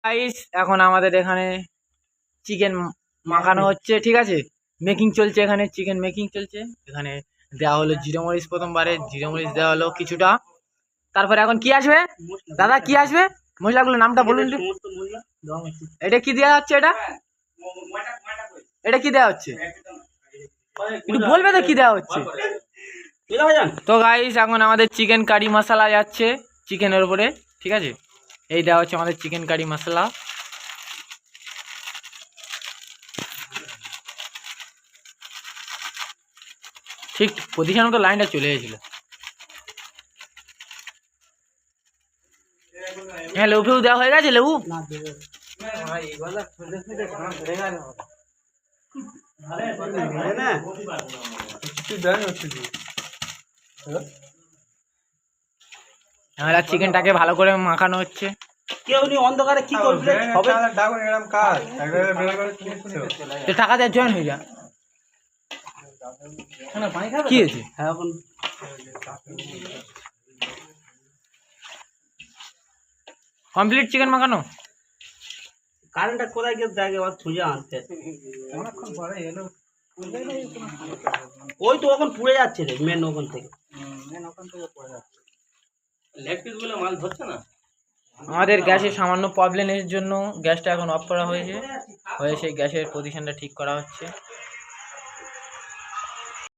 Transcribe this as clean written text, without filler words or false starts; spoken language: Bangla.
গাইস এখন আমাদের এখানে চিকেন মাখানো হচ্ছে, ঠিক আছে। মেকিং চলছে, এখানে চিকেন মেকিং চলছে। এখানে দেওয়া হলো জিরে মরিচ, প্রথমবারে জিরে মরিচ দেওয়া হলো কিছুটা। তারপরে এখন কি আসবে দাদা, কি আসবে মশলাগুলোর নামটা বলুন। এটা কি দেওয়া হচ্ছে? এটা এটা কি দেওয়া হচ্ছে একটু বলবে তো কি দেওয়া হচ্ছে। তো গাইস এখন আমাদের চিকেন কারি মশলা যাচ্ছে চিকেনের উপরে, ঠিক আছে। এই দেওয়া হচ্ছে আমাদের চিকেন কারি মশলা। ঠিক পজিশন মতো লাইনটা চলে গেছিল। হ্যাঁ, লেবু ফেবু দেওয়া হয়ে গেছে। লেবু আমরা চিকেনটাকে ভালো করে মাখানো হচ্ছে। অন্ধকারে কি করবে? টাকা দিয়ে জয়েন হয়ে যা। কি হয়েছে? এখন কমপ্লিট চিকেন মাখানো। কারেন্টটা কোথায় গিয়ে দেখে আবার খুঁজে আনতে ওই তো ওখান পুড়ে যাচ্ছে রে, মেন ওখান থেকে লেগ পিস গুলো মাল ধরছে না। আমাদের গ্যাসের সামান্য প্রবলেমের জন্য গ্যাসটা এখন অফ করা হয়েছে, সেই গ্যাসের পজিশনটা ঠিক করা হচ্ছে।